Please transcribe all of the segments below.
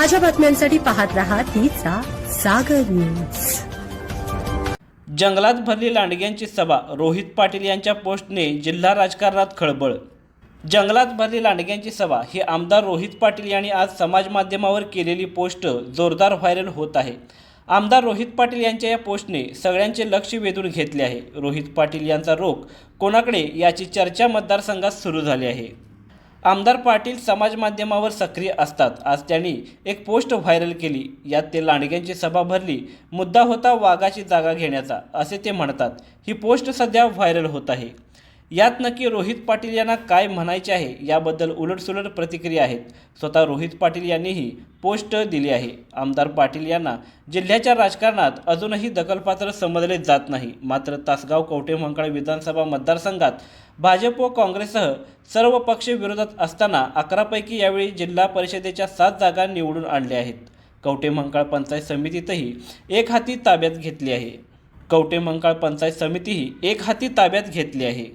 ताज्या बातम्यांसाठी पाहत रहा तिचा सागर न्यूज। जंगलात भरली लांडग्यांची सभा, रोहित पाटील यांच्या पोस्टने जिल्हा राजकारणात खळबळ। जंगलात भरली लांडग्यांची सभा ही आमदार रोहित पाटील यांनी आज समाज माध्यमावर केलेली पोस्ट जोरदार व्हायरल होत आहे। आमदार रोहित पाटील यांच्या या पोस्टने सगळ्यांचे लक्ष वेधून घेतले आहे। रोहित पाटील यांचा रोख कोणाकडे याची चर्चा मतदारसंघात सुरू झाली आहे। आमदार पाटील समाज माध्यमावर सक्रिय असतात। आज त्यांनी एक पोस्ट व्हायरल केली। यात ते लांडग्यांची सभा भरली, मुद्दा होता वाघाची जागा घेण्याचा, असे ते म्हणतात। ही पोस्ट सध्या व्हायरल होत आहे। यात नक्की रोहित पाटील यांना काय म्हणायचे आहे याबद्दल उलटसुलट प्रतिक्रिया आहेत। स्वतः रोहित पाटील यांनीही पोस्ट दिली आहे। आमदार पाटील यांना जिल्ह्याच्या राजकारणात अजूनही दखलपात्र समजले जात नाही। मात्र तासगाव कवठेमहांकाळ विधानसभा मतदारसंघात भाजप व काँग्रेससह सर्व पक्ष विरोधात असताना 11 पैकी यावेळी जिल्हा परिषदेच्या 7 जागा निवडून आणल्या आहेत। कवठेमहांकाळ पंचायत समितीतही एक हाती ताब्यात घेतली आहे। कवठेमहांकाळ पंचायत समितीही एक हाती ताब्यात घेतली आहे।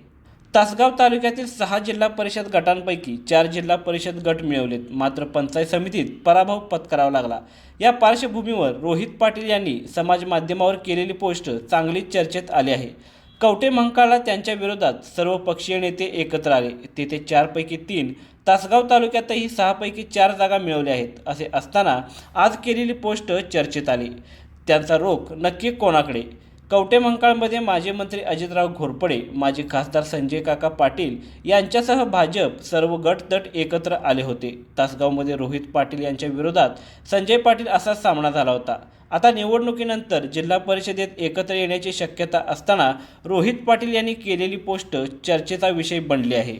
तासगाव तालुक्यातील 6 जिल्हा परिषद गटांपैकी 4 जिल्हा परिषद गट मिळवलेत। मात्र पंचायत समितीत पराभव पत्करावा लागला। या पार्श्वभूमीवर रोहित पाटील यांनी समाज माध्यमावर केलेली पोस्ट चांगलीच चर्चेत आली आहे। कवठेमहांकाळला त्यांच्या विरोधात सर्व पक्षीय नेते एकत्र आले। तेथे 4 पैकी 3, तासगाव तालुक्यातही 6 पैकी 4 जागा मिळवल्या आहेत। असे असताना आज केलेली पोस्ट चर्चेत आली। त्यांचा रोख नक्की कोणाकडे? कवठेमहांकाळमध्ये माजी मंत्री अजितराव घोरपडे, माजी खासदार संजय काका पाटील यांच्यासह भाजप सर्व गटतट एकत्र आले होते। तासगावमध्ये रोहित पाटील यांच्या विरोधात संजय पाटील असा सामना झाला होता। आता निवडणुकीनंतर जिल्हा परिषदेत एकत्र येण्याची शक्यता असताना रोहित पाटील यांनी केलेली पोस्ट चर्चेचा विषय बनली आहे।